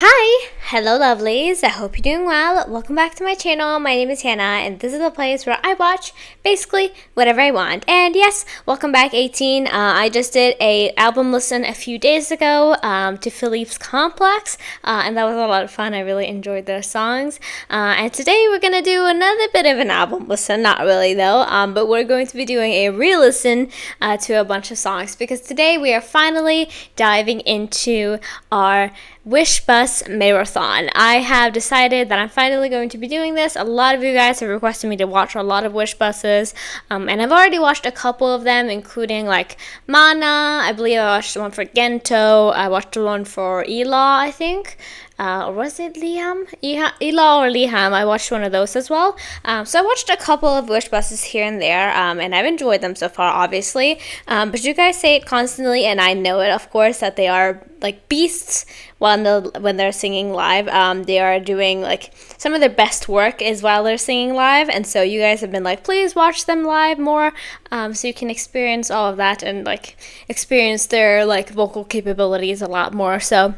Hi! Hello lovelies, I hope you're doing well. Welcome back to my channel. My name is Hannah and this is the place where I watch basically whatever I want. And yes, welcome back 18. I just did a album listen a few days ago to Philippe's Complex and that was a lot of fun. I really enjoyed those songs. And today we're going to do another bit of an album listen, not really though, but we're going to be doing a re-listen to a bunch of songs because today we are finally diving into our Wish Bus Marathon. I have decided that I'm finally going to be doing this. A lot of you guys have requested me to watch a lot of Wish Buses, and I've already watched a couple of them, including like Mana. I believe I watched one for Gento. I watched one for Ela, I think. Or was it Liam? Ela or Liam. I watched one of those as well. So I watched a couple of Wish Buses here and there, and I've enjoyed them so far, obviously. But you guys say it constantly, and I know it, of course, that they are like beasts when they're singing live. They are doing like some of their best work is while they're singing live, and so you guys have been like, please watch them live more, so you can experience all of that and like experience their like vocal capabilities a lot more. So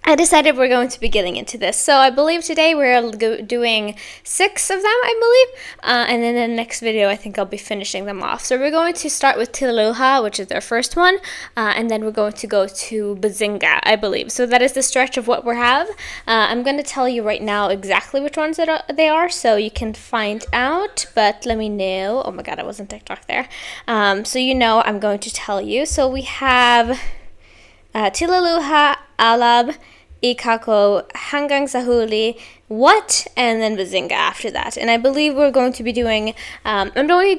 I decided we're going to be getting into this. So I believe today we're doing 6 of them, I believe. And then in the next video, I think I'll be finishing them off. So we're going to start with Tilaluha, which is their first one. And then we're going to go to Bazinga, I believe. So that is the stretch of what we have. I'm going to tell you right now exactly which ones they are, so you can find out. But let me know. Oh my god, I was on TikTok there. So you know I'm going to tell you. So we have Tilaluha, Alab, Ikako, Hanggang sa Huli, What, and then Bazinga after that. And I believe we're going to be doing, I'm only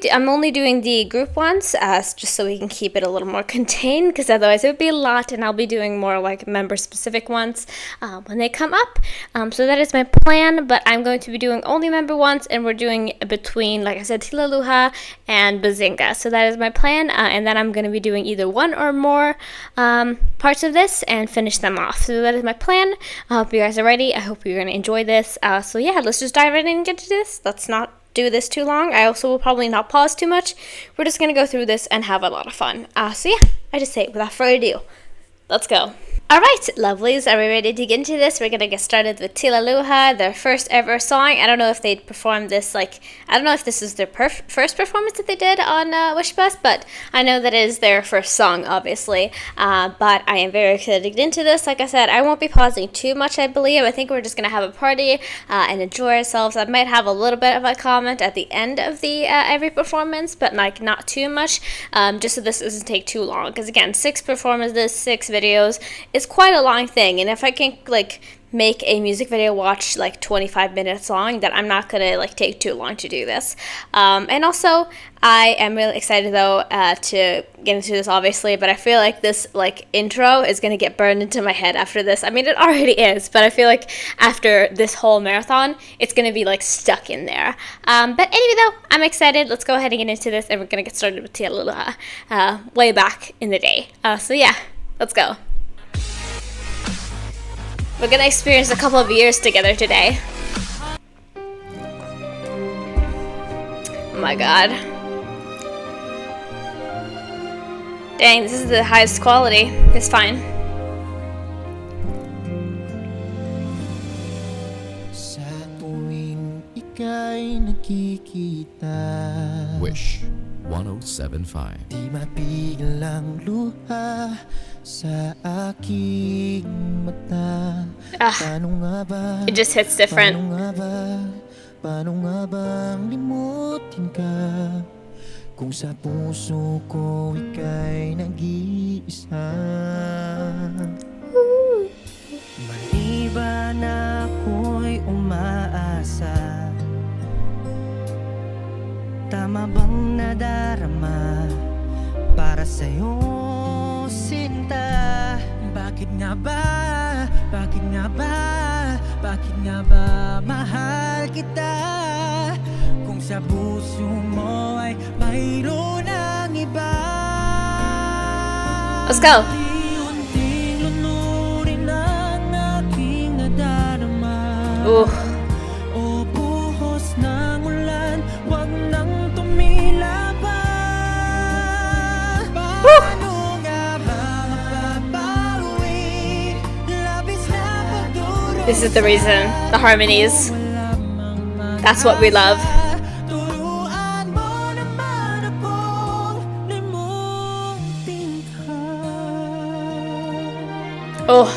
doing the group ones, just so we can keep it a little more contained, because otherwise it would be a lot, and I'll be doing more like member-specific ones when they come up. So that is my plan, but I'm going to be doing only member ones, and we're doing between, like I said, Tilaluha and Bazinga. So that is my plan, and then I'm going to be doing either one or more parts of this and finish them off. So that is my plan. I hope you guys are ready. I hope you're going to enjoy this. So yeah, let's just dive right in and get to this. Let's not do this too long. I also will probably not pause too much. We're just going to go through this and have a lot of fun. So yeah, I just say without further ado, let's go. Alright, lovelies, are we ready to get into this? We're going to get started with Tilaluha, their first ever song. I don't know if they'd performed this, like, I don't know if this is their first performance that they did on Wish Bus, but I know that is their first song, obviously. But I am very excited to get into this. Like I said, I won't be pausing too much, I believe. I think we're just going to have a party and enjoy ourselves. I might have a little bit of a comment at the end of the every performance, but like not too much, just so this doesn't take too long. Because again, 6 performances, 6 videos. It's quite a long thing, and if I can like make a music video watch like 25 minutes long, then I'm not gonna like take too long to do this. And also I am really excited though to get into this, obviously, but I feel like this like intro is gonna get burned into my head after this. I mean, it already is, but I feel like after this whole marathon it's gonna be like stuck in there. But anyway though, I'm excited. Let's go ahead and get into this, and we're gonna get started with Tilaluha way back in the day. So yeah, let's go. We're gonna experience a couple of years together today. Oh my god. Dang, this is the highest quality. It's fine. Wish 107.5. Di mapigil ang luha sa aking mata. Paano nga ba? It just hits different. Paano nga bang limutin ka kung sa puso ko ika'y nag-iisa? Mali ba na ako'y umaasa? Tama bang nadarama para sa'yo, sinta? Bakit nga ba? Bakit nga ba? Bakit nga ba mahal kita? Kung sa puso mo ay mayroon ang iba. Let's go. Unti-unting lunurin ang aking nadarama. Ooh. O buhos ng ulan, wag nang tumila pa. Paano nga ba mapapawi? Labis na pagod This is the reason. The harmonies. That's what we love. Turuan mo naman akong limutin ka. Oh,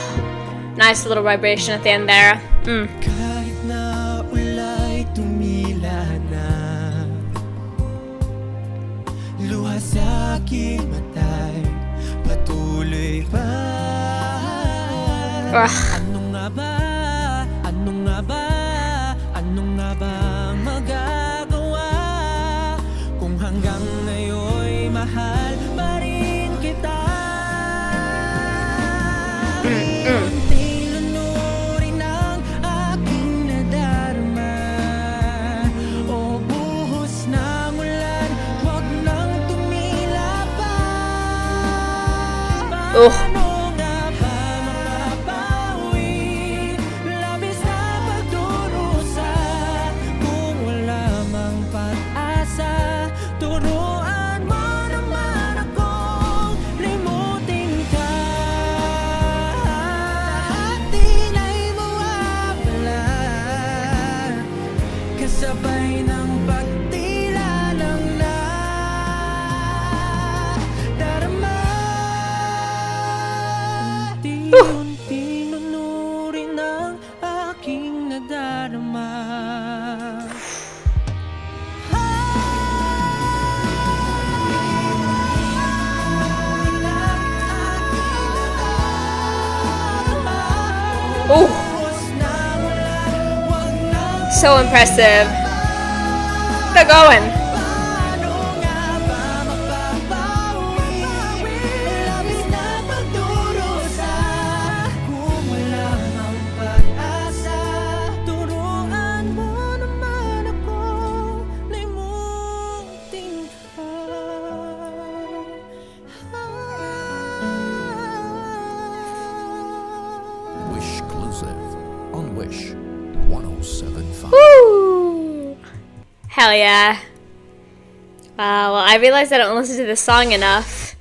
nice little vibration at the end there. Kahit na ulay tumila na, luha sa aking matay patuloy pa. Ano nga ba? Ano nga ba? Ano nga ba magagawa kung hanggang ngayon'y mahal pa rin kita? Unti lunurin ang aking nadarama, o buhos ng ulan, huwag nang tumila pa. Paano nga ba makapawi? Labis na pagdurusa kung wala mang pag-asa. Turuan mo naman akong limutin ka. At di na'y mawawala, kasabay ng pagtila ng nadarama. Unti-unti nunurin ang aking nadarama. Oh, so impressive. They're going. Wish exclusive on Wish 1075. Woo! Hell yeah. Wow, well, I realized I don't listen to this song enough.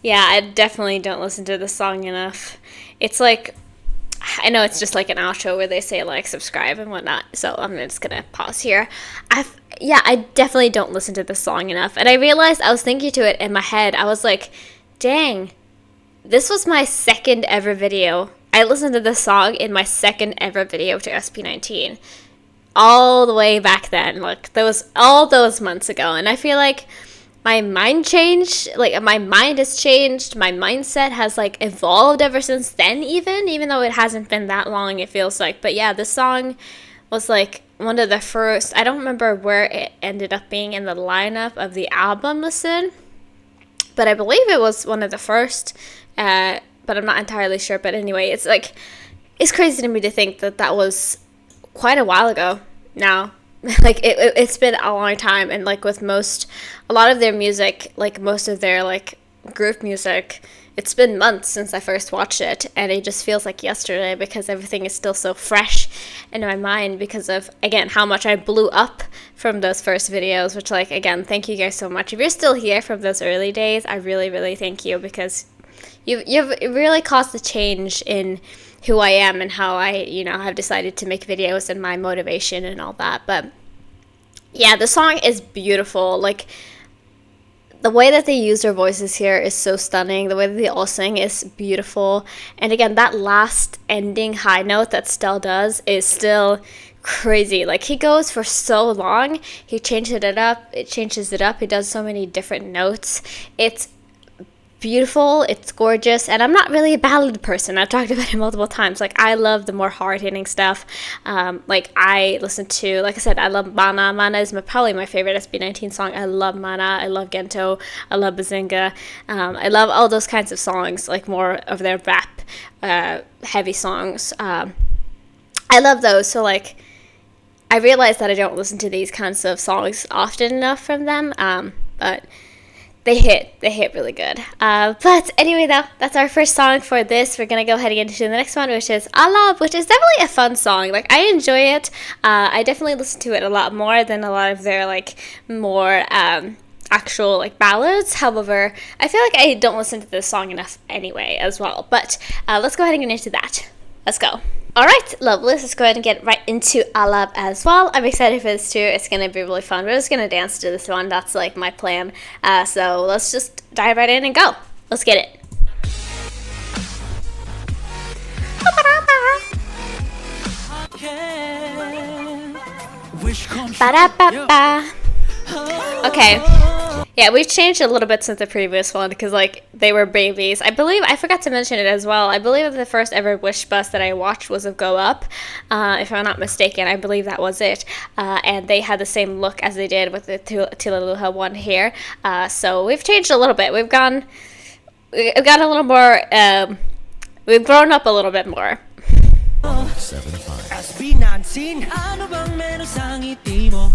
Yeah, I definitely don't listen to this song enough. It's like, I know it's just like an outro where they say like, subscribe and whatnot, so I'm just gonna pause here. I definitely don't listen to this song enough. And I realized I was thinking to it in my head, I was like, dang, this was my second ever video. I listened to this song in my second ever video to SB19. All the way back then, like that was all those months ago. And I feel like my mind changed, like my mind has changed, my mindset has like evolved ever since then, even though it hasn't been that long, it feels like. But yeah, this song was like one of the first, I don't remember where it ended up being in the lineup of the album listen, but I believe it was one of the first, but I'm not entirely sure. But anyway, it's like, it's crazy to me to think that that was quite a while ago now. Like it's been a long time. And like with a lot of their music, like most of their like group music, it's been months since I first watched it, and it just feels like yesterday because everything is still so fresh in my mind because of, again, how much I blew up from those first videos, which, like, again, thank you guys so much. If you're still here from those early days, I really, really thank you, because you've really caused a change in who I am and how I, have decided to make videos and my motivation and all that. But yeah, the song is beautiful. Like, the way that they use their voices here is so stunning. The way that they all sing is beautiful. And again, that last ending high note that Stell does is still crazy. Like, he goes for so long. He changes it up. He does so many different notes. It's beautiful, it's gorgeous, and I'm not really a ballad person. I've talked about it multiple times. Like, I love the more hard-hitting stuff. Like, I listen to, like I said, I love Mana. Mana is probably my favorite SB19 song. I love Mana, I love Gento, I love Bazinga. I love all those kinds of songs, like more of their rap, heavy songs. I love those. So, like, I realize that I don't listen to these kinds of songs often enough from them, but they hit really good. But anyway, though, that's our first song for this. We're gonna go ahead and get into the next one, which is Alab, which is definitely a fun song. Like, I enjoy it. I definitely listen to it a lot more than a lot of their, like, more actual, like, ballads. However, I feel like I don't listen to this song enough anyway as well. But let's go ahead and get into that. Let's go. Alright, lovely. Let's go ahead and get right into Alab as well. I'm excited for this too. It's going to be really fun. We're just going to dance to this one. That's like my plan. So let's just dive right in and go. Let's get it. Ba-da-ba-ba. Okay. Yeah, we've changed a little bit since the previous one because, like, they were babies. I forgot to mention it as well. I believe that the first ever Wish bus that I watched was of Go Up. If I'm not mistaken, I believe that was it. And they had the same look as they did with the Tilaluha one here. So we've changed a little bit. We've got a little more, we've grown up a little bit more. SB19 ano bang meron sa ngiti mo?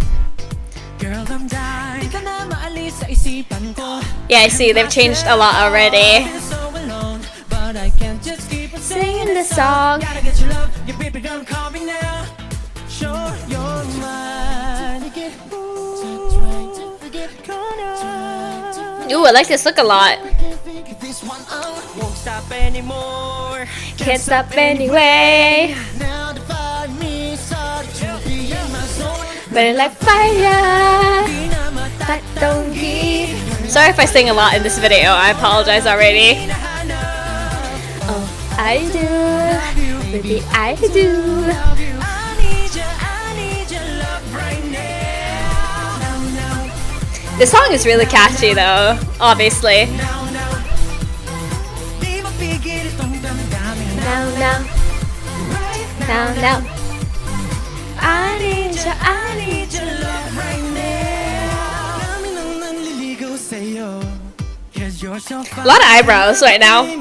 Girl, I'm dying. Di ka na maalis sa isipan ko. Yeah, I see they've changed a lot already. So alone, but I can't just keep on Singing the song. Gotta get your love, your baby girl, call me now. Show your mind. Ooh, I like this look a lot. This one won't stop anymore. Can't stop anyway. Now divide me, sorry to be in my zone. Burning like fire. That don't give. Sorry if I sing a lot in this video. I apologize already. Oh, I do. Baby, I do. This song is really catchy though, obviously. Now. I need your love right now. A lot of eyebrows right now. I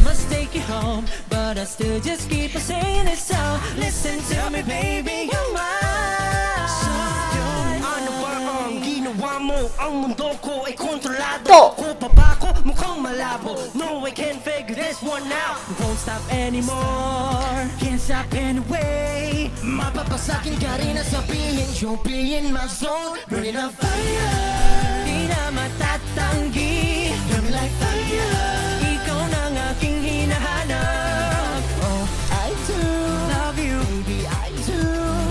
must take you home, but I still just keep on saying it, so listen to me, baby, you're mine. Ano ba ang ginawa mo? Ang mundo ko ay kontrolado. Ko pa ba ko mukhang malabo? No, I can't figure this one out. Won't stop anymore. Can't stop anyway. Mapapasakin ka rin na sabihin, you'll be in my zone. Burning up fire. Di na matatanggi. Burning like fire. Ikaw nang aking hinahanap. Oh, I do love you, baby, I do.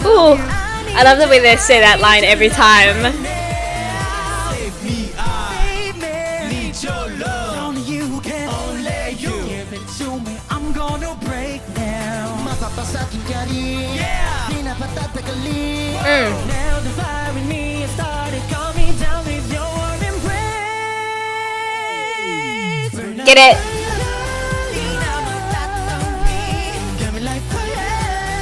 Ooh, I love the way they say that line every time. Save me, I need your love. Only you can, only you. Give it to me, I'm gonna break down. Mapapasakin ka rin, di na patatagalin. Now the fire in me has started coming down with your embrace. Get it? Di na matatanggi. Got me like fire.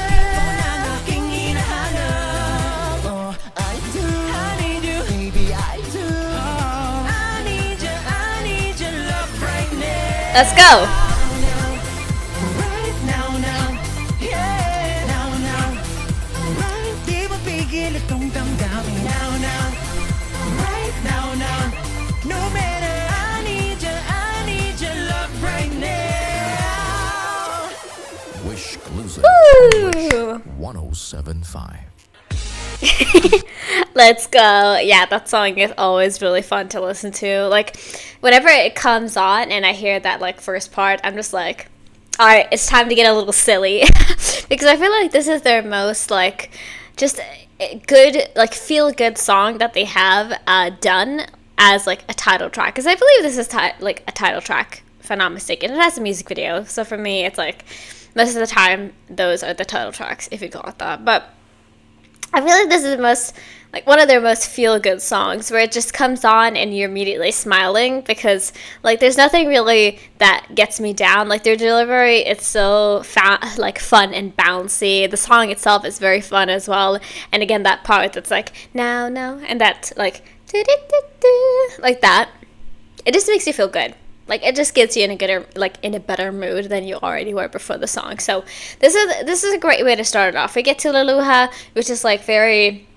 Ikaw nang aking hinahanap. Oh, I do. I need you, baby, I do. I need your love right now. Let's go. Right now, yeah. Now. Right, di mapigil itong damdamin. Now. Right now. No matter, I need your love right now. Wish exclusive. Woo! 1075. Let's go. Yeah, that song is always really fun to listen to. Like, whenever it comes on and I hear that, like, first part, I'm just like, alright, it's time to get a little silly. Because I feel like this is their most, like, just good, like, feel-good song that they have done as, like, a title track. Because I believe this is, like, a title track, if I'm not mistaken. It has a music video. So for me, it's, like, most of the time, those are the title tracks, if you call it that. But I feel like this is the most, like, one of their most feel-good songs, where it just comes on and you're immediately smiling because, like, there's nothing really that gets me down. Like, their delivery, it's so like fun and bouncy. The song itself is very fun as well. And again, that part that's like now, and that like like that, it just makes you feel good. Like, it just gets you in a better mood than you already were before the song. So this is a great way to start it off. We get to Tilaluha, which is like very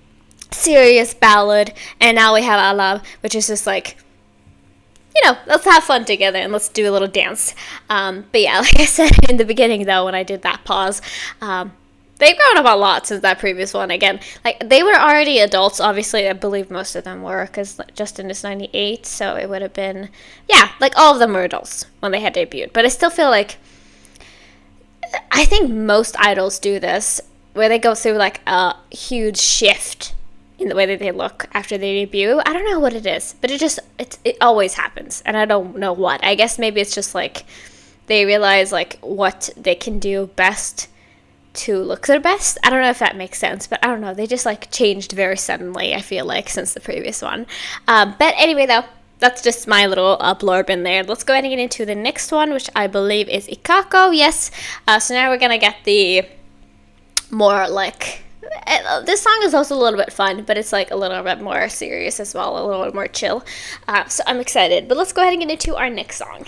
serious ballad, and now we have Alab, which is just like, you know, let's have fun together and let's do a little dance. But yeah, like I said in the beginning though, when I did that pause, they've grown up a lot since that previous one. Again, like, they were already adults, obviously. I believe most of them were, because Justin is 98, so it would have been, yeah, like, all of them were adults when they had debuted. But I still feel like I think most idols do this, where they go through like a huge shift in the way that they look after they debut. I don't know what it is, but it always happens, and I don't know what. I guess maybe it's just like they realize like what they can do best to look their best. I don't know if that makes sense, but I don't know. They just like changed very suddenly, I feel like, since the previous one. But anyway, though, that's just my little blurb in there. Let's go ahead and get into the next one, which I believe is Ikako. Yes. So now we're gonna get the more like, this song is also a little bit fun, but it's like a little bit more serious as well, a little bit more chill. So I'm excited. But let's go ahead and get into our next song.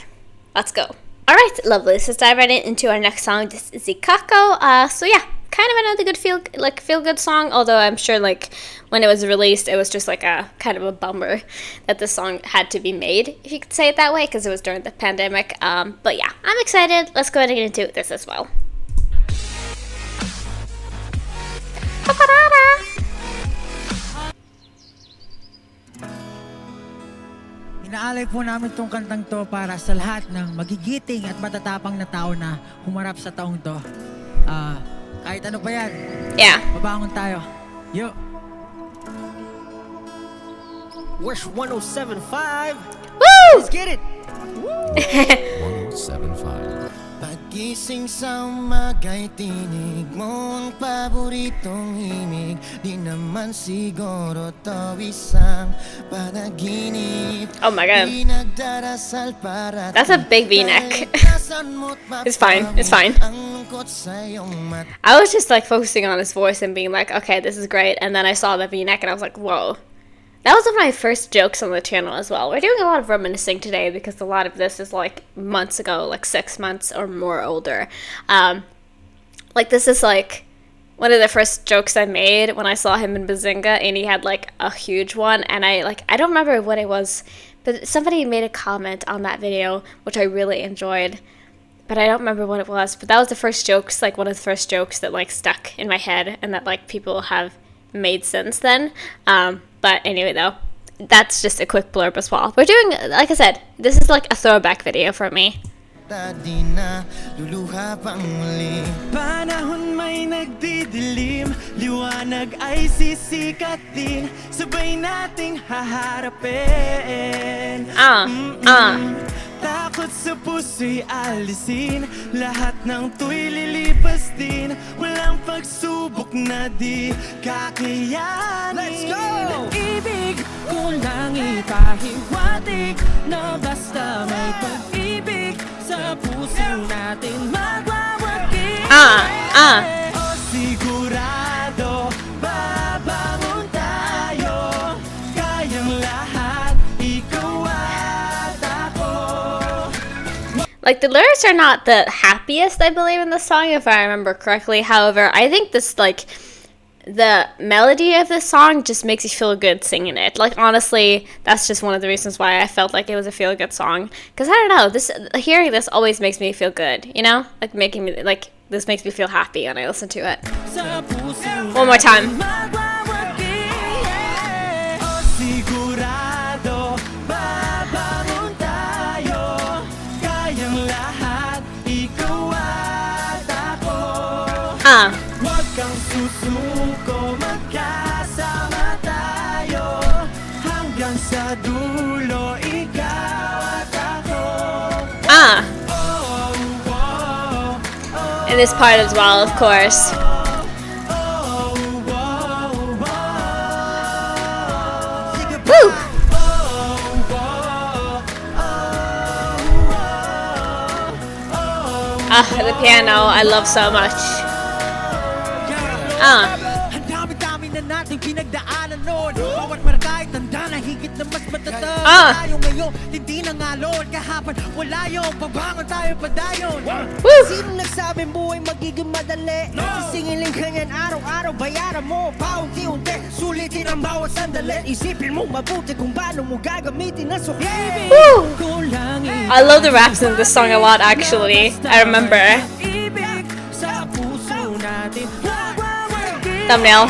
Let's go. All right, lovely. Let's dive right into our next song. This is Ikako. So yeah, kind of another good feel good song. Although I'm sure like when it was released, it was just like a kind of a bummer that the song had to be made, if you could say it that way, because it was during the pandemic. But yeah, I'm excited. Let's go ahead and get into this as well. Inaalay po namin tong kantang to para sa lahat ng magigiting at matatapang na tao na humarap sa taong to. Kahit ano pa yan. Yeah. Babangon tayo. Yo. Wish 107.5. Woo! Let's get it. 1075. Pagising sa umaga'y tinig mo ang paboritong himig. Di naman siguro to isang panaginip. Oh my god. Di nagdarasal para That's a big V-neck. It's fine. It's fine. ang lungkot sa iyong mata. I was just like focusing on his voice and being like, okay, this is great. And then I saw the V-neck and I was like, whoa. That was one of my first jokes on the channel as well. We're doing a lot of reminiscing today because a lot of this is like months ago, like 6 months or more older. Like this is like one of the first jokes I made when I saw him in Bazinga, and he had like a huge one, and I don't remember what it was, but somebody made a comment on that video which I really enjoyed, but I don't remember what it was. But that was the first jokes, like one of the first jokes that like stuck in my head and that like people have made since then. But anyway, though, that's just a quick blurb as well. We're doing, like I said, this is like a throwback video for me. Di na luluha pang muli. Panahon may nagdidilim, liwanag ay sisikat din, sabay nating haharapin. Takot sa puso'y alisin, lahat ng to'y lilipas din, walang pagsubok na di kakayanin. Let's go! Ibig ko lang ipahiwatig na basta may pag-ibig sa puso natin magwawagi. O sigurado, babangon tayo, kayang lahat, ikaw at ako. Like, the lyrics are not the happiest, I believe, in the song, if I remember correctly. However, I think this, like, the melody of the song just makes you feel good singing it. Like, honestly, that's just one of the reasons why I felt like it was a feel-good song. Because, I don't know, hearing this always makes me feel good, you know? Like, this makes me feel happy when I listen to it. One more time. Huwag kang susuko, magkasama tayo, hanggang sa dulo, ikaw at ako. And this part as well, of course. Woo! The piano, I love so much. Ang dami-dami na nating pinagdaanan noon, bawat marka'y tanda na higit na mas matatag. Tayo ngayon, hindi na nga Lord, kahapon wala yung pabangon tayo padayon. Sino nagsabing buhay magiging madali? Sisingilin ka niyan araw-araw, bayaran mo paunti-unti, sulitin ang bawat sandali. Isipin mo mabuti kung paano mo gagamitin ang sukli. I love the raps in this song a lot, actually. I remember. Thumbnail.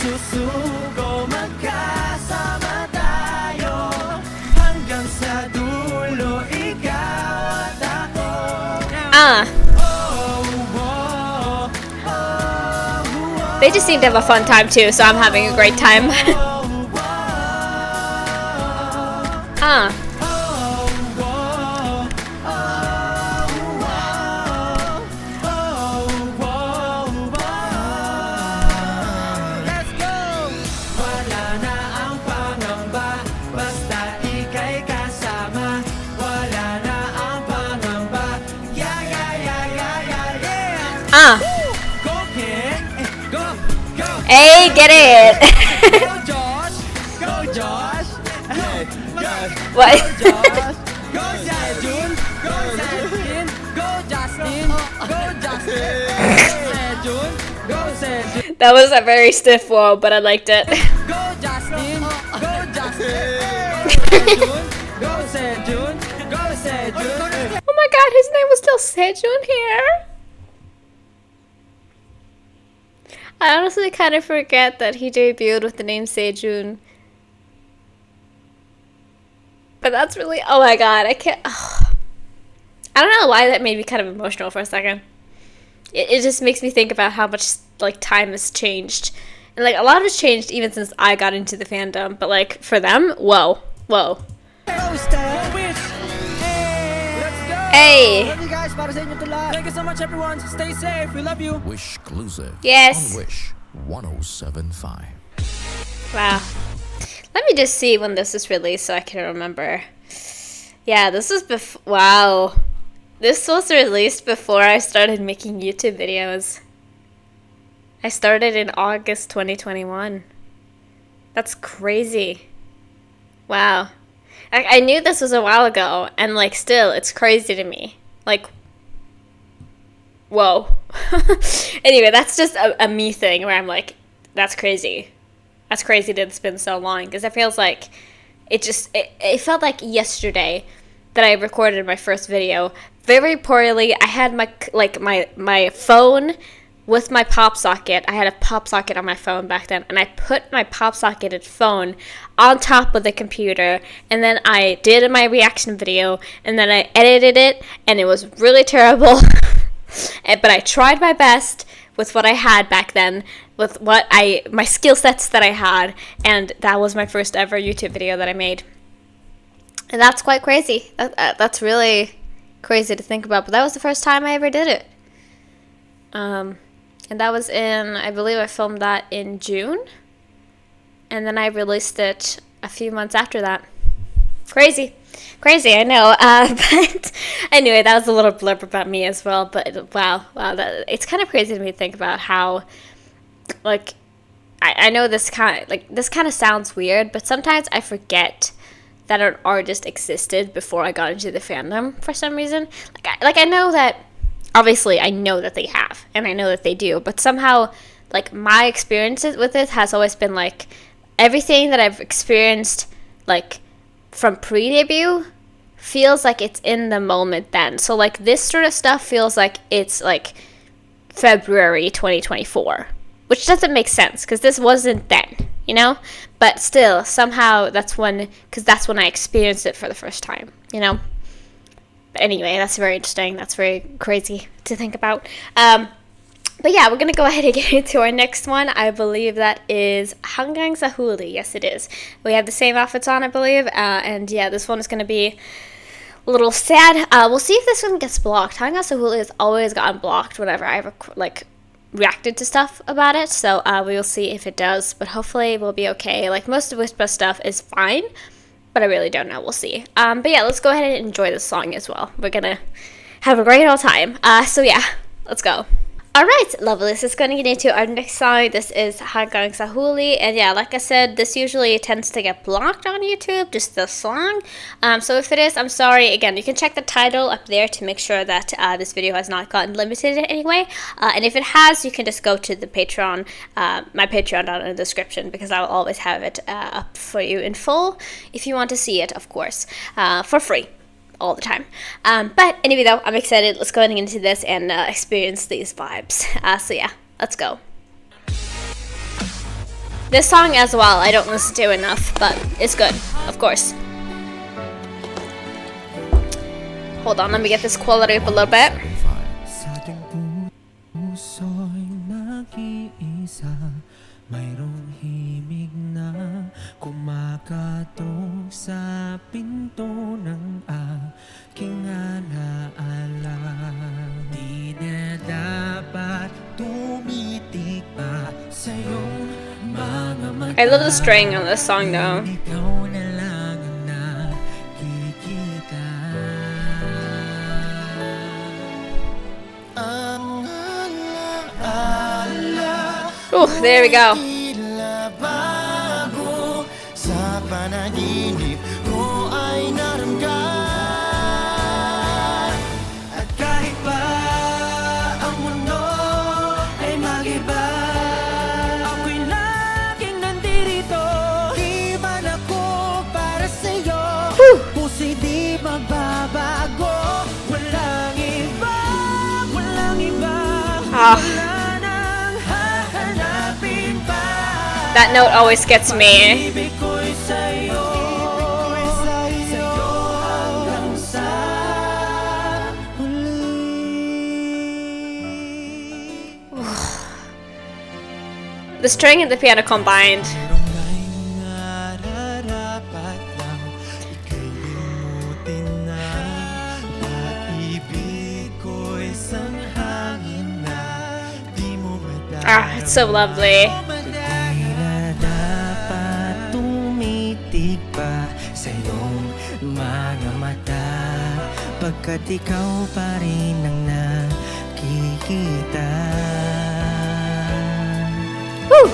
susuko magkasama tayo hanggang sa dulo, ikaw at ako. They just seem to have a fun time too, so I'm having a great time. Let's go! Wala na ang pangamba, basta ika'y kasama. Wala na ang pangamba, yeah, yeah, yeah, yeah, yeah, yeah. Go, Ken! Go, go! Hey, get it! Go, Josh! Go, Josh! What? Go, Josh! Go, Sejun! Go, Sejun! Go, Justin! Go, Justin! Go, Sejun! Go, Sejun! That was a very stiff wall, but I liked it. Go, Justin! Go, Justin! Go, Sejun! Go, Sejun! Go, Sejun! Oh my god, his name was still Sejun here. I honestly kind of forget that he debuted with the name Sejun. But that's really, oh my god, I can't, I don't know why that made me kind of emotional for a second. It just makes me think about how much, like, time has changed. And, like, a lot has changed even since I got into the fandom. But, like, for them, whoa. Go, Steph! Let's go! Hey! Love you guys, para sa inyo to lahat. Thank you so much, everyone. Stay safe. We love you. Wish exclusive. Yes. On Wish 1075. Wow. Let me just see when this is released so I can remember. Yeah, this was before, wow. This was released before I started making YouTube videos. I started in August 2021. That's crazy. Wow. I knew this was a while ago, and, like, still, it's crazy to me. Like, whoa. Anyway, that's just a me thing where I'm like, that's crazy. That's crazy that it's been so long, because it feels like it felt like yesterday that I recorded my first video very poorly. I had my phone with my pop socket. I had a pop socket on my phone back then, and I put my pop socketed phone on top of the computer, and then I did my reaction video, and then I edited it, and it was really terrible. But I tried my best with what I had back then, with my skill sets that I had, and that was my first ever YouTube video that I made. And that's quite crazy. That's really crazy to think about, but that was the first time I ever did it. And that was in, I believe I filmed that in June, and then I released it a few months after that. Crazy, I know. But anyway, that was a little blurb about me as well. But wow, it's kind of crazy to me to think about how, like, I know this kind of sounds weird, but sometimes I forget that an artist existed before I got into the fandom for some reason. Like I know that, obviously, I know that they have, and I know that they do, but somehow, like, my experiences with it has always been, like, everything that I've experienced, like, from pre-debut feels like it's in the moment then. So, like, this sort of stuff feels like it's, like, February 2024, which doesn't make sense, because this wasn't then, you know? But still, somehow, that's when I experienced it for the first time, you know? But anyway, that's very interesting. That's very crazy to think about. But yeah, we're going to go ahead and get into our next one. I believe that is Hanggang sa Huli. Yes, it is. We have the same outfits on, I believe. And yeah, this one is going to be a little sad. We'll see if this one gets blocked. Hanggang sa Huli has always gotten blocked whenever I've, like, reacted to stuff about it. So we will see if it does. But hopefully we'll be okay. Like, most of Whisper stuff is fine, but I really don't know. We'll see. But yeah, let's go ahead and enjoy this song as well. We're going to have a great old time. So yeah, let's go. Alright, lovely. Let's going to get into our next song. This is Hanggang sa Huli. And yeah, like I said, this usually tends to get blocked on YouTube, just the song. So if it is, I'm sorry. Again, you can check the title up there to make sure that this video has not gotten limited in any way. And if it has, you can just go to the Patreon, my Patreon down in the description, because I will always have it up for you in full if you want to see it, of course, for free. All the time. But anyway, though, I'm excited. Let's go ahead and get into this and experience these vibes. So yeah, let's go. This song as well, I don't listen to enough, but it's good, of course. Hold on, let me get this quality up a little bit. 5. Sa ating puso'y nag-iisa, mayroong himig na kumakatok sa pinto ng aking alaala. Di na dapat tumitik pa sa iyong mga mata. I love the string on this song though. Ikaw na lang ang nakikita. Ang alaala Ooh, there we go. tila bago sa panaginip ko ay naramdaman. At kahit pa ang mundo ay mag-iba, ako'y laging nandito. Di man ako para sa'yo, puso'y di magbabago. Walang iba, walang iba, Ah. wala nang hahanapin pa. That note always gets me. Ibig ko'y sa'yo, sa'yo hanggang sa huli. The string and the piano combined. Merong may nararapat lang, ika'y limutin na. Pag-ibig ko'y isang hangin na di mo madali. Ah, it's so lovely. Di na dapat tumitig pa sa iyong mga mata, pagkat ikaw pa rin ang nakikita. Woo!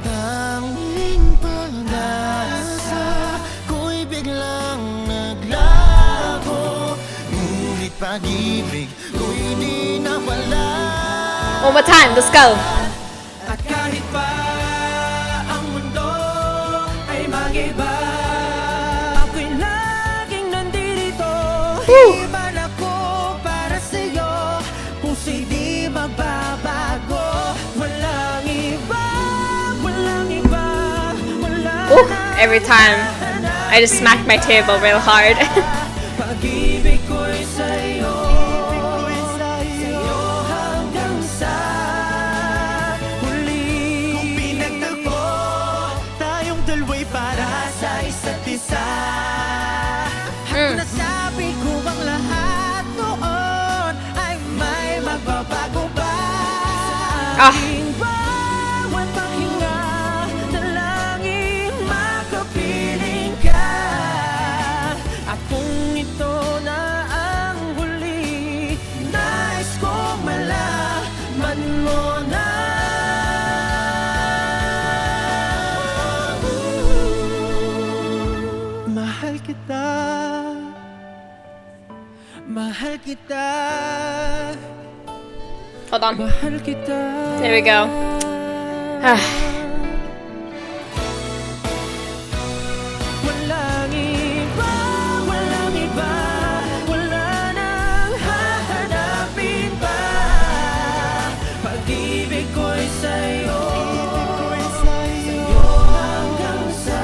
Tanging pag-asa ko'y biglang naglago, ngunit pag-ibig ko'y di nawala. One more time, let's go. At kahit pa ang mundo ay mag-iba, ako'y laging nandito. Di man ako para sa'yo, puso'y di magbabago. Walang iba, walang iba, walang Ooh, every time I just smack my table real hard. pag-ibig ko'y sa'yo, sa'yo hanggang sa huli. Kung pinagtagpo tayong dalawa'y para sa isa't isa, at nasabi ko ang lahat noon ay may magbabago ba? Sa Ah. aking bawat paghinga, dalangin makapiling ka. At kung ito na ang huli, nais kong malaman mo na. Mahal kita, mahal kita, Hold on. mahal kita. There we go. Ah. Walang iba, walang iba, wala nang hahanapin pa. Pag-ibig ko'y sa'yo, sa'yo hanggang sa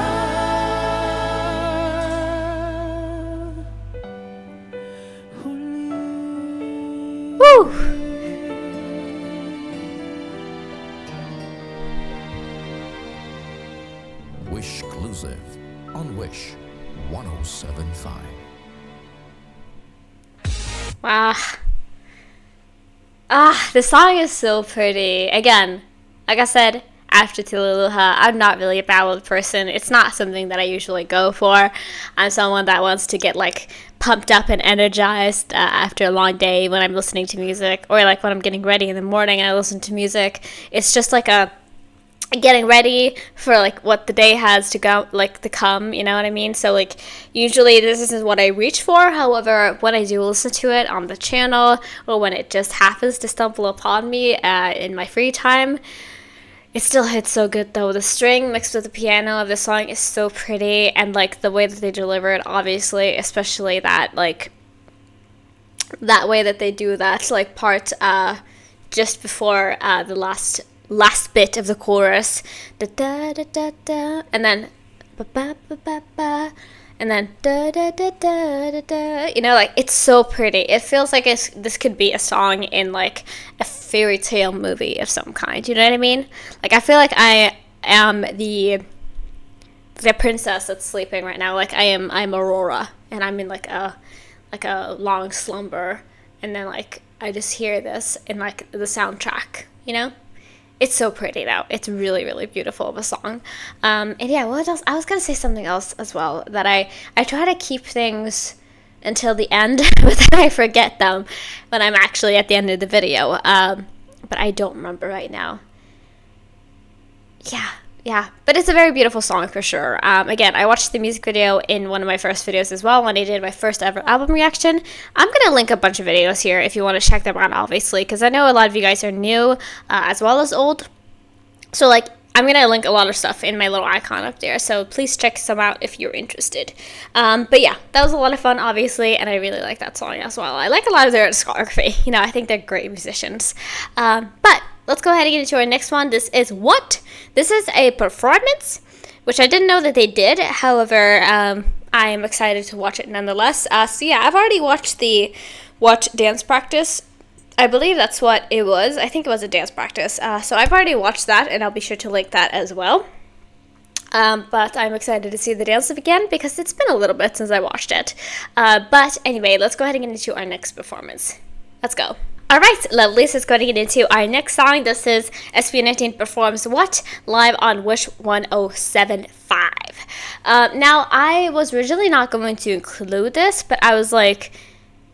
huli. Woo! Wish Exclusive on Wish 1075. Wow. Ah, the song is so pretty. Again, like I said, after Tilaluha, I'm not really a ballad person. It's not something that I usually go for. I'm someone that wants to get like pumped up and energized after a long day when I'm listening to music, or like when I'm getting ready in the morning and I listen to music. It's just like a getting ready for like what the day has to go, like to come, you know what I mean? So like usually this isn't what I reach for. However, when I do listen to it on the channel, or when it just happens to stumble upon me in my free time, it still hits so good though. The string mixed with the piano of the song is so pretty, and like the way that they deliver it, obviously, especially that like that way that they do that like part just before the last last bit of the chorus, da da da da da, and then ba ba ba ba ba, and then da da da da da da. You know, like, it's so pretty. It feels like this could be a song in like a fairy tale movie of some kind. You know what I mean? Like, I feel like I am the princess that's sleeping right now. Like, I'm Aurora, and I'm in like a long slumber, and then like I just hear this in like the soundtrack. You know? It's so pretty though. It's really, really beautiful of a song. And yeah, what else? I was gonna say something else as well, that I try to keep things until the end, but then I forget them when I'm actually at the end of the video. But I don't remember right now. Yeah, but it's a very beautiful song for sure. Again, I watched the music video in one of my first videos as well when I did my first ever album reaction. I'm going to link a bunch of videos here if you want to check them out, obviously, because I know a lot of you guys are new as well as old. So, like, I'm going to link a lot of stuff in my little icon up there, so please check some out if you're interested. But yeah, that was a lot of fun, obviously, and I really like that song as well. I like a lot of their discography. You know, I think they're great musicians. But let's go ahead and get into our next one. This is What? This is a performance, which I didn't know that they did. However, I am excited to watch it nonetheless. So yeah, I've already watched the What dance practice. I believe that's what it was. I think it was a dance practice. So I've already watched that, and I'll be sure to link that as well. But I'm excited to see the dance again because it's been a little bit since I watched it. But anyway, let's go ahead and get into our next performance. Let's go. Alright, lovely, so let's go ahead and get into our next song. This is SB19 performs What? Live on Wish 1075. Now, I was originally not going to include this, but I was like,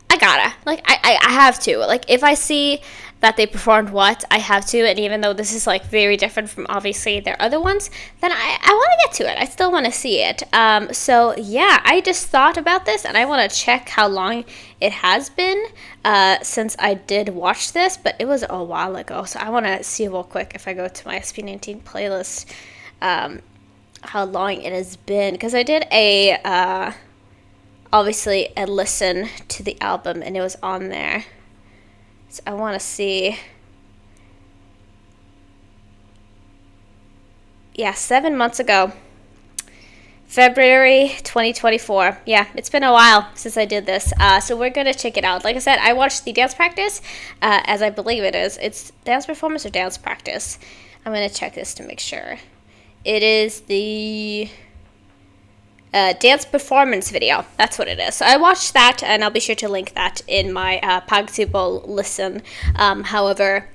I gotta. Like, I have to. Like, if I see that they performed What, I have to, and even though this is like very different from obviously their other ones, then I want to get to it. I still want to see it. So yeah, I just thought about this, and I want to check how long it has been since I did watch this, but it was a while ago, so I want to see real quick if I go to my SB19 playlist how long it has been, because I did a obviously a listen to the album, and it was on there. So I want to see. Yeah, 7 months ago. February 2024. Yeah, it's been a while since I did this. So we're going to check it out. Like I said, I watched the dance practice, as I believe it is. It's dance performance or dance practice. I'm going to check this to make sure. It is the dance performance video. That's what it is. So I watched that, and I'll be sure to link that in my Pagsible listen. However,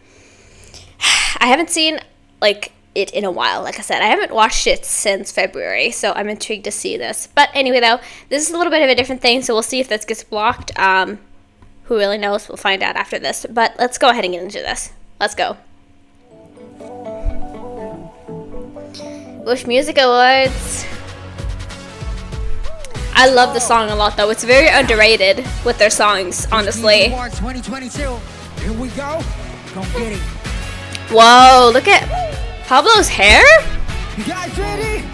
I haven't seen like it in a while. Like I said, I haven't watched it since February, so I'm intrigued to see this. But anyway, though, this is a little bit of a different thing, so we'll see if this gets blocked. Who really knows? We'll find out after this. But let's go ahead and get into this. Let's go. Wish Music Awards. I love the song a lot, though. It's very underrated with their songs, honestly. 2022. Here we go. Go get it. Whoa, look at Pablo's hair? You guys ready?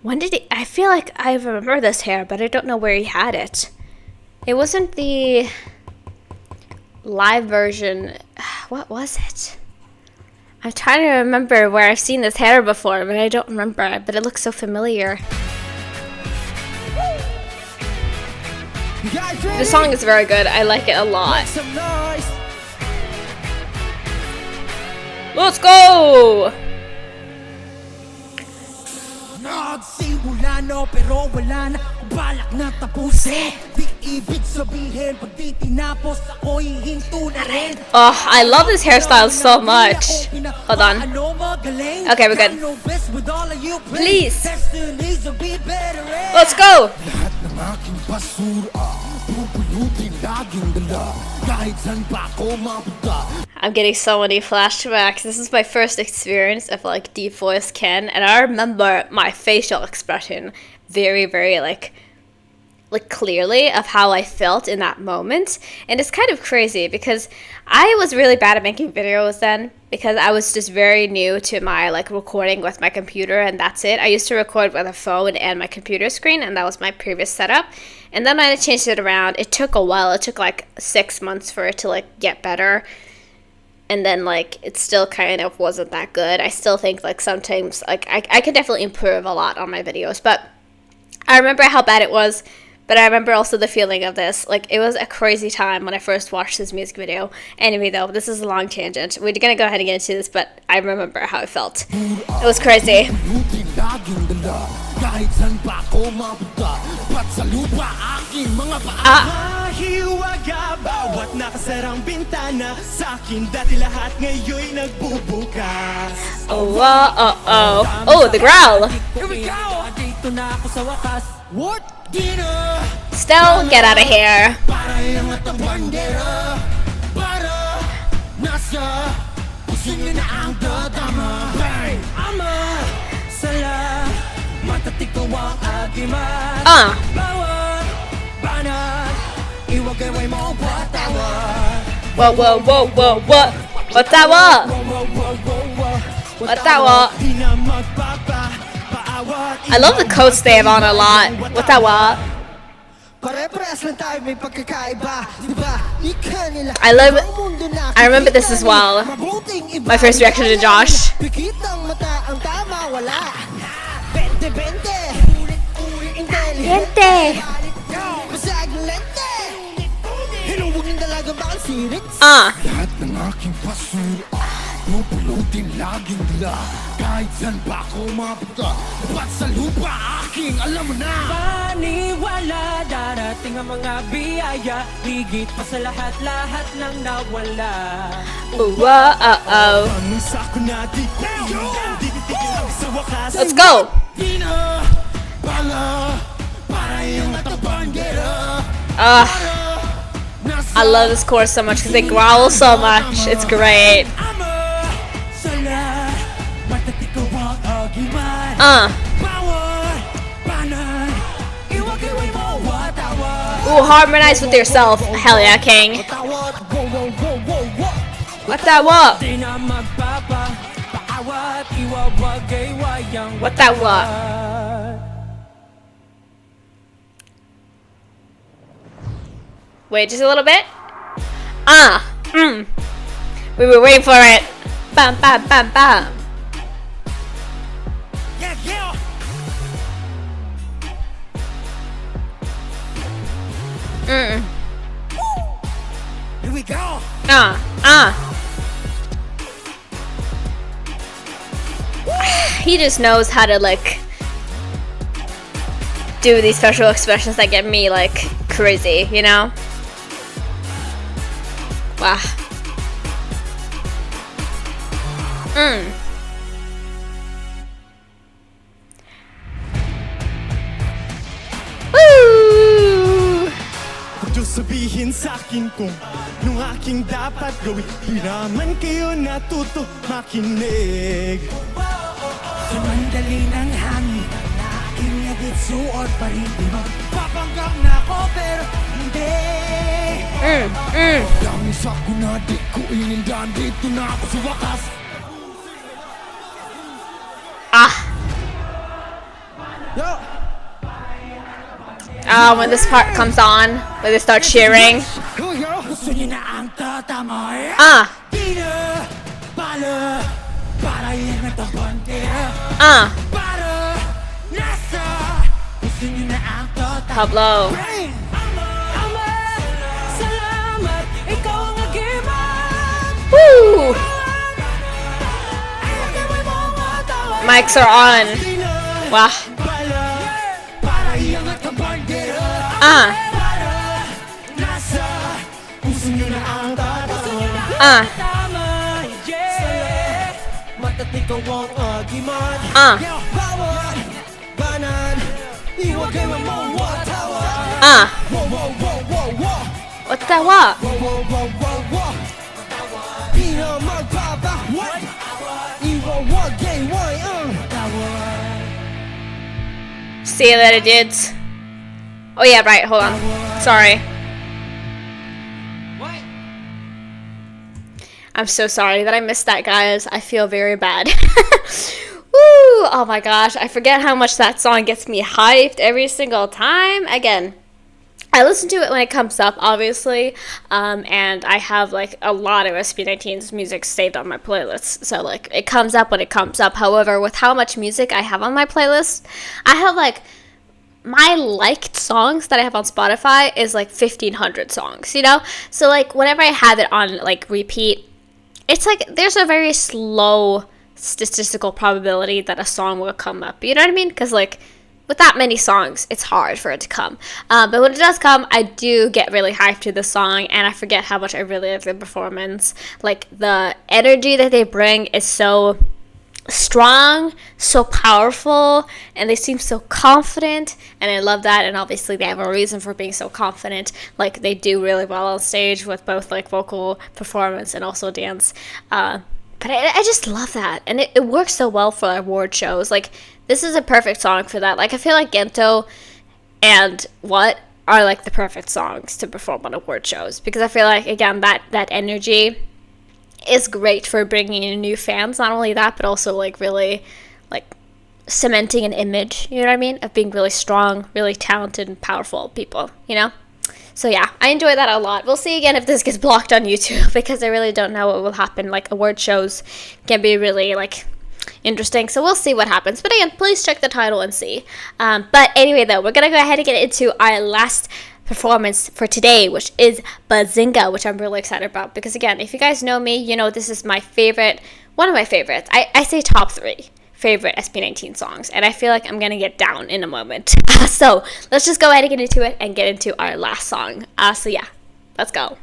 When did he... I feel like I remember this hair, but I don't know where he had it. It wasn't the live version. What was it? I'm trying to remember where I've seen this hair before, but I don't remember. But it looks so familiar. The song is very good. I like it a lot. Let's go! Oh, I love this hairstyle so much. Hold on. Okay, we're good. Please. Let's go! I'm getting so many flashbacks. This is my first experience of like deep voice Ken, and I remember my facial expression very, very like clearly of how I felt in that moment. And it's kind of crazy because I was really bad at making videos then, because I was just very new to my like recording with my computer, and that's it. I used to record with a phone and my computer screen, and that was my previous setup. And then when I changed it around, it took a while. It took like 6 months for it to like get better. and then like it still kind of wasn't that good. I still think like sometimes like I can definitely improve a lot on my videos, but I remember how bad it was. But I remember also the feeling of this. Like, it was a crazy time when I first watched this music video. Anyway, though, this is a long tangent. We're gonna go ahead and get into this, but I remember how it felt. It was crazy. Mahiwaga bawat nakasarang bintana sa'kin dati lahat ngayon'y nagbubukas. Oh, oh, the growl. Here we go! Dito na ako sa wakas. What? Dina! Still, get out of here. Para yung atang bandera. Para nasa pusin niyo na ang dadama. Bang! Ama! Sala matatik ko ang agiman. Bawat banat iwagay mo patawa. Whoa, whoa, whoa, whoa, what? What's that what? What's that what? I love the coats they have on a lot. What's that what? I remember this as well. My first reaction to Josh. Lahat ng aking basura pupulutin laging dila. Kahit saan pa ako mapunta, dapat sa lupa aking alam mo na. Paniwala, darating ang mga biyaya. Higit pa sa lahat ng nawala. Let's go. I love this chorus so much because they growl so much. It's great. Ooh, harmonize with yourself. Hell yeah, King. What that what? What that what? Wait just a little bit. We were waiting for it. Bam, bam, bam, bam. Yeah. Here we go. He just knows how to like do these facial expressions that get me like crazy, you know? Wow. Woo! Diyos sabihin sa'kin kung nung aking dapat gawin. Di naman kayo natuto makinig. Sa mandali ng hangin na aking nagit suot pa rin. Di magpapanggap na ako pero hindi. Dami sa ko na di ko inindan. Dito na ako sa wakas. When this part comes on, when they start cheering. Pablo. Woo! Mics are on. Wow. What's that what? See you later, dudes. Oh yeah, right, hold on. Sorry. I'm so sorry that I missed that, guys. I feel very bad. Woo! Oh my gosh, I forget how much that song gets me hyped every single time. Again, I listen to it when it comes up, obviously, and I have like a lot of SB19's music saved on my playlists, so like it comes up when it comes up. However, with how much music I have on my playlist, I have like my liked songs that I have on Spotify is like 1,500 songs, you know? So like whenever I have it on like repeat, it's like there's a very slow statistical probability that a song will come up, you know what I mean? Because like with that many songs, it's hard for it to come. But when it does come, I do get really hyped to the song, and I forget how much I really like the performance. Like, the energy that they bring is so strong, so powerful, and they seem so confident, and I love that. And obviously, they have a reason for being so confident. Like, they do really well on stage with both, like, vocal performance and also dance. But I just love that, and it works so well for award shows. Like, this is a perfect song for that. Like, I feel like Gento and What are, like, the perfect songs to perform on award shows. Because I feel like, again, that energy is great for bringing in new fans. Not only that, but also, like, really, like, cementing an image, you know what I mean? Of being really strong, really talented, and powerful people, you know? So yeah, I enjoy that a lot. We'll see again if this gets blocked on YouTube, because I really don't know what will happen. Like, award shows can be really, like, interesting, so we'll see what happens. But again, please check the title and see. But anyway, though, we're gonna go ahead and get into our last performance for today, which is Bazinga, which I'm really excited about, because again, if you guys know me, you know this is my favorite, one of my favorites. I say top 3 favorite SB19 songs, and I feel like I'm gonna get down in a moment. So let's just go ahead and get into it and get into our last song. So yeah, let's go.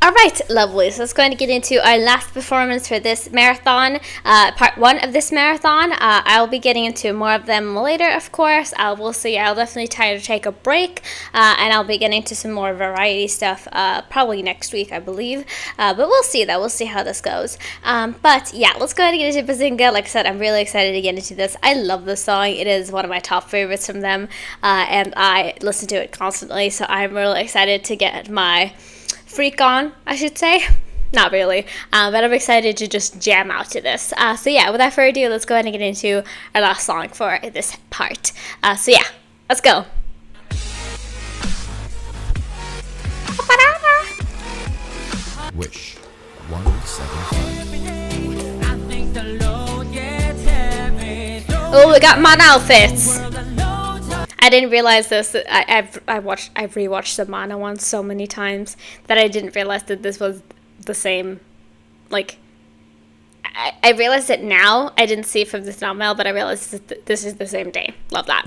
Alright, lovely. So let's go ahead and get into our last performance for this marathon, part 1 of this marathon. I'll be getting into more of them later, of course. We'll see. I'll definitely try to take a break, and I'll be getting to some more variety stuff probably next week, I believe. But we'll see, though. We'll see how this goes. But yeah, let's go ahead and get into Bazinga. Like I said, I'm really excited to get into this. I love this song. It is one of my top favorites from them, and I listen to it constantly, so I'm really excited to get my freak on, I should say. Not really, but I'm excited to just jam out to this. So yeah, without further ado, let's go ahead and get into our last song for this part. So yeah, let's go. Wish 107. Oh, we got Man outfits. I didn't realize this. I've rewatched the Mana one so many times that I didn't realize that this was the same. Like, I realized it now. I didn't see it from the thumbnail, but I realized that this is the same day. Love that.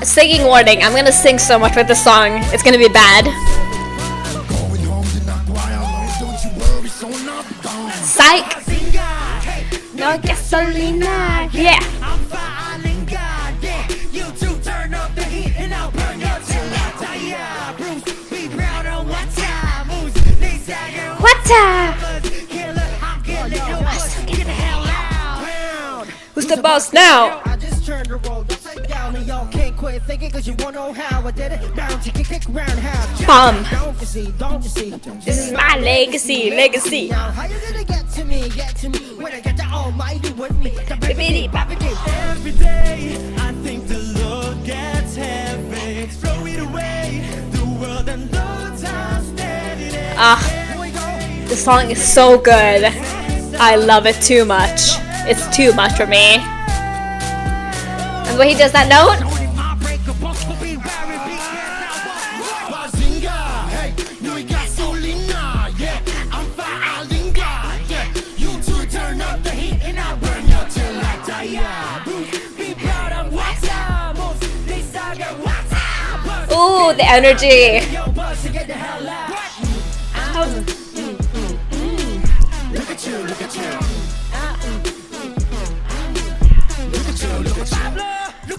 Singing warning. I'm gonna sing so much with this song. It's gonna be bad. Psych. No gasolina, yeah. What's up? Who's the boss now? Bomb. This is my legacy. Every day, I think the Lord gets heavy. Throw it away, the world and no time steady. This song is so good. I love it too much. It's too much for me. And when he does that note, ooh, the energy.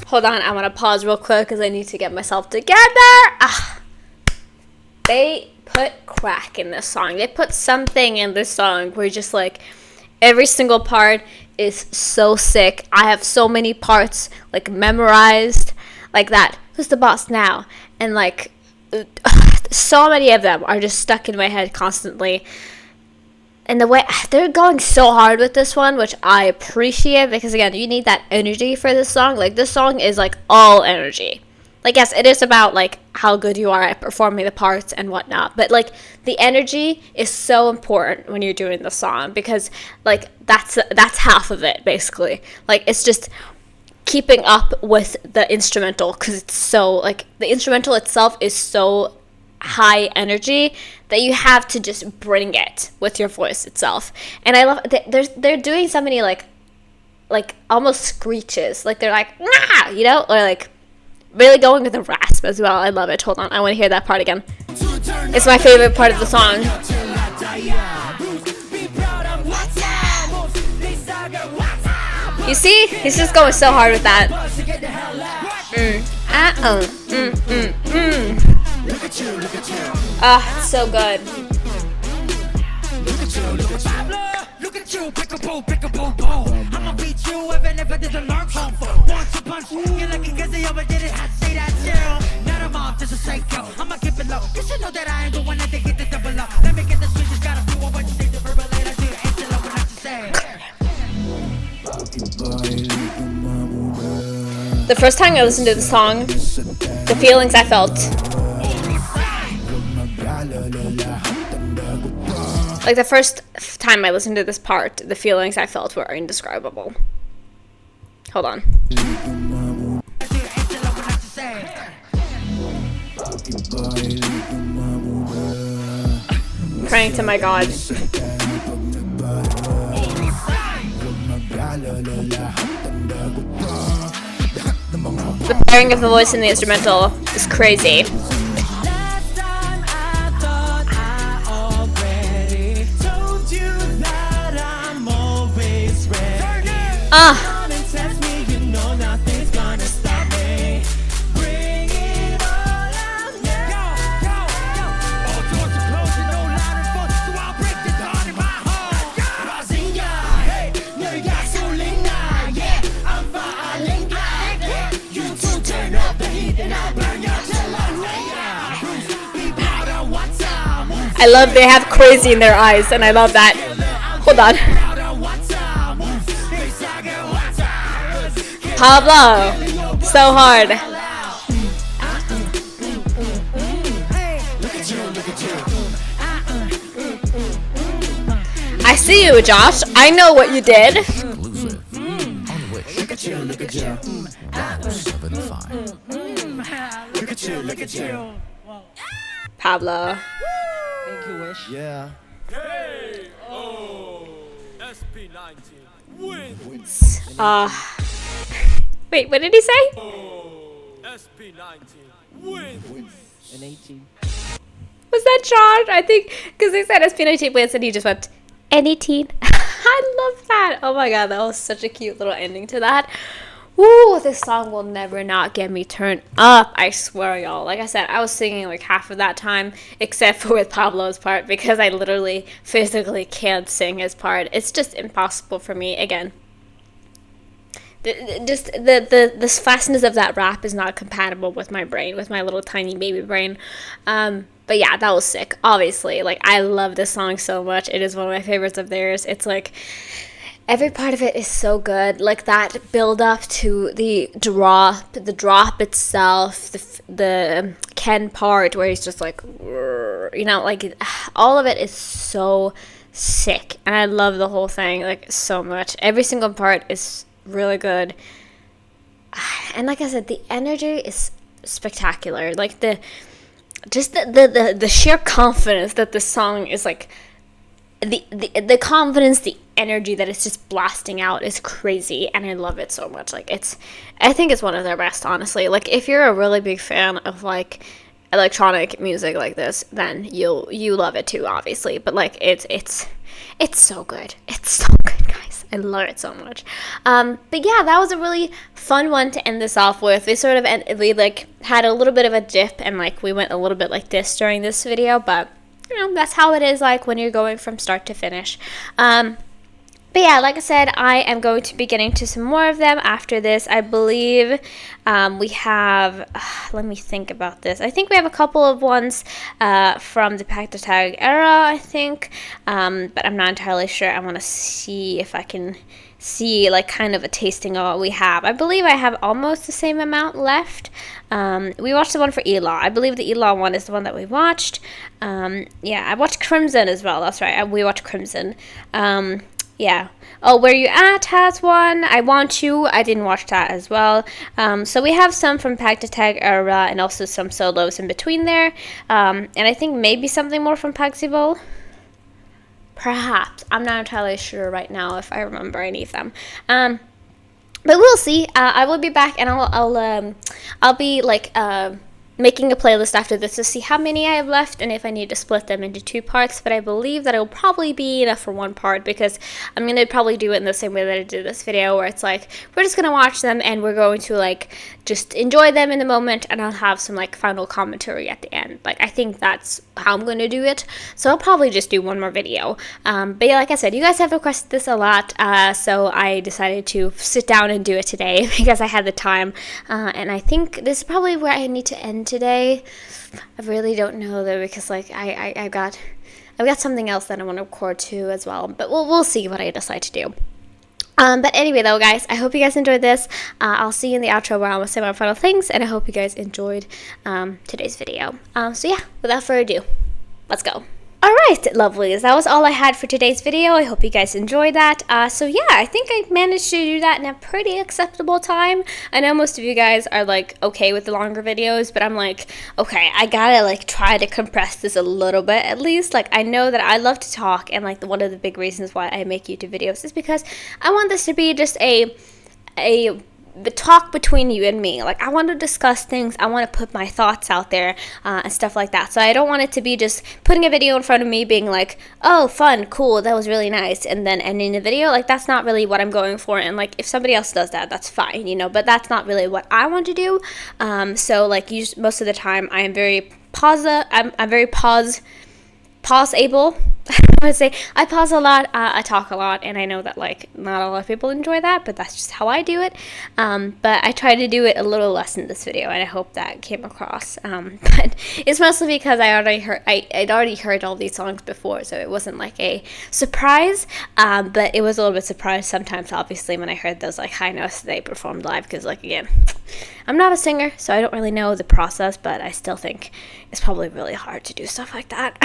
Hold on, I'm gonna pause real quick because I need to get myself together. They put crack in this song. They put something in this song where just like every single part is so sick. I have so many parts like memorized, like that. Who's the boss now? And like so many of them are just stuck in my head constantly. and the way they're going so hard with this one, which I appreciate, because again, you need that energy for this song. Like, this song is like all energy. Like, yes, it is about like how good you are at performing the parts and whatnot, but like the energy is so important when you're doing the song, because like that's half of it basically. Like, it's just keeping up with the instrumental, because it's so like the instrumental itself is so high energy that you have to just bring it with your voice itself. And I love they're doing so many like almost screeches, like they're like nah, you know, or like really going with the rasp as well. I love it. Hold on, I want to hear that part again. It's my favorite part of the song. You see, he's just going so hard with that. Ah, it's so good. Look at you, pick a ball. I'ma beat you if there's a learn home for. Want to punch, you're lucky cause they overdid it. I say that chill. Not a mob, just a psycho. I'ma keep it low. You should know that I ain't the one that they get the double up. Let me get the switches, gotta do what you say. The verbal later, do it, ain't what I say. The first time I listened to the song, the feelings I felt. Like, the first time I listened to this part, the feelings I felt were indescribable. Hold on. Praying to my God. The pairing of the voice and the instrumental is crazy. I love they have crazy in their eyes, and I love that. Hold on. Pablo, so hard. I see you, Josh. I know what you did. Pablo. Thank you, Wish. Yeah. SB19 wins. Wait, what did he say? SB19 wins. An 18. Was that Josh? I think because they said SB19 wins and he just went N18. I love that. Oh my god, that was such a cute little ending to that. Ooh, this song will never not get me turned up. I swear, y'all. Like I said, I was singing like half of that time, except for with Pablo's part, because I literally physically can't sing his part. It's just impossible for me. Again, the fastness of that rap is not compatible with my brain, with my little tiny baby brain. But yeah, that was sick. Obviously, like, I love this song so much. It is one of my favorites of theirs. It's like every part of it is so good. Like that build up to the drop itself, the Ken part where he's just like, you know, like all of it is so sick, and I love the whole thing like so much. Every single part is really good, and like I said, the energy is spectacular. Like the sheer confidence that this song is like. The confidence, the energy that it's just blasting out is crazy, and I love it so much. Like I think it's one of their best, honestly. Like if you're a really big fan of like electronic music like this, then you love it too, obviously. But like it's so good. It's so good, guys. I love it so much. But yeah, that was a really fun one to end this off with. We like had a little bit of a dip, and like we went a little bit like this during this video, but you know, that's how it is like when you're going from start to finish. But yeah, like I said, I am going to be getting to some more of them after this. I believe we have, let me think about this. I think we have a couple of ones from the Pack the Tag era, I think. But I'm not entirely sure. I want to see if I can see like kind of a tasting of what we have. I believe I have almost the same amount left. We watched the one for Ela. I believe the Ela one is the one that we watched. Yeah, I watched Crimson as well. That's right. We watched Crimson. Yeah. Oh, Where You At has one. I Want You. I didn't watch that as well. So we have some from Pack to Tag era and also some solos in between there. And I think maybe something more from Paxibo. Perhaps. I'm not entirely sure right now if I remember any of them. But we'll see. I will be back and I'll be like making a playlist after this to see how many I have left and if I need to split them into 2 parts, but I believe that it'll probably be enough for 1 part because I'm going to probably do it in the same way that I did this video where it's like we're just going to watch them and we're going to like just enjoy them in the moment and I'll have some like final commentary at the end. Like I think that's how I'm going to do it, so I'll probably just do 1 more video. But yeah, like I said, you guys have requested this a lot, so I decided to sit down and do it today because I had the time, and I think this is probably where I need to end today. I really don't know though because like I've got something else that I want to record too as well, but we'll see what I decide to do. But anyway though, guys, I hope you guys enjoyed this. I'll see you in the outro where I'll say my final things, and I hope you guys enjoyed today's video. So yeah, without further ado, let's go. Alright, lovelies, that was all I had for today's video. I hope you guys enjoyed that. So yeah, I think I managed to do that in a pretty acceptable time. I know most of you guys are like okay with the longer videos, but I'm like, okay, I gotta like try to compress this a little bit at least. Like I know that I love to talk, and like one of the big reasons why I make YouTube videos is because I want this to be just the talk between you and me. Like I want to discuss things, I want to put my thoughts out there and stuff like that. So I don't want it to be just putting a video in front of me being like, oh fun, cool, that was really nice, and then ending the video. Like that's not really what I'm going for, and like if somebody else does that, that's fine, you know, but that's not really what I want to do. So like most of the time I am very I'm very pause-able. I would say I pause a lot, I talk a lot, and I know that like not a lot of people enjoy that, but that's just how I do it. But I try to do it a little less in this video, and I hope that came across. But it's mostly because I'd already heard all these songs before, so it wasn't like a surprise. But it was a little bit surprised sometimes, obviously, when I heard those like high notes they performed live, because like again, I'm not a singer, so I don't really know the process, but I still think it's probably really hard to do stuff like that.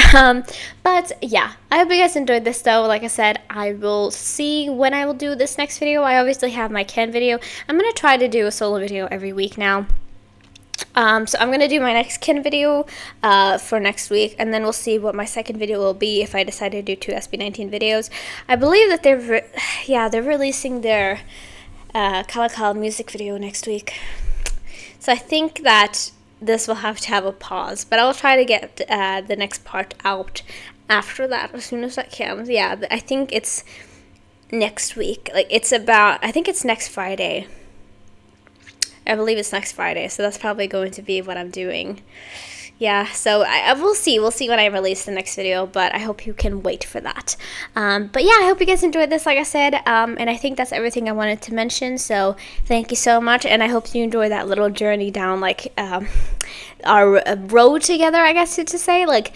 But yeah, I hope you guys enjoyed this though. Like I said, I will see when I will do this next video. I obviously have my Ken video. I'm going to try to do a solo video every week now. So I'm going to do my next Ken video for next week, and then we'll see what my second video will be if I decide to do 2 SB19 videos. I believe that they're releasing their Kala music video next week. So I think that this will have to have a pause, but I'll try to get the next part out after that as soon as I can. Yeah, I think it's next week. Like I think it's next Friday. I believe it's next Friday, so that's probably going to be what I'm doing. Yeah, so I will see. We'll see when I release the next video, but I hope you can wait for that. But yeah, I hope you guys enjoyed this, like I said, and I think that's everything I wanted to mention, so thank you so much, and I hope you enjoy that little journey down, like, our road together, I guess to say, like,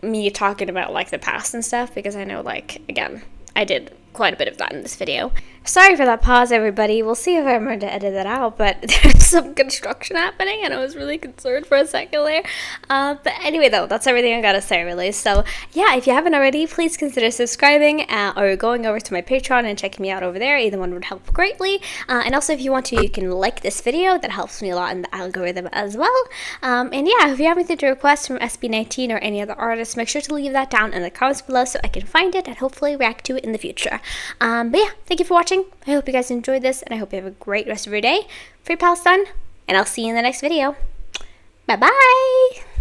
me talking about, like, the past and stuff, because I know, like, again, I did quite a bit of that in this video. Sorry for that pause, everybody. We'll see if I remember to edit that out, but there's some construction happening, and I was really concerned for a second there. But anyway, though, that's everything I gotta say, really. So, yeah, if you haven't already, please consider subscribing or going over to my Patreon and checking me out over there. Either one would help greatly. And also, if you want to, you can like this video. That helps me a lot in the algorithm as well. And yeah, if you have anything to request from SB19 or any other artists, make sure to leave that down in the comments below so I can find it and hopefully react to it in the future. But yeah, thank you for watching. I hope you guys enjoyed this, and I hope you have a great rest of your day. Free Palestine, and I'll see you in the next video. Bye-bye!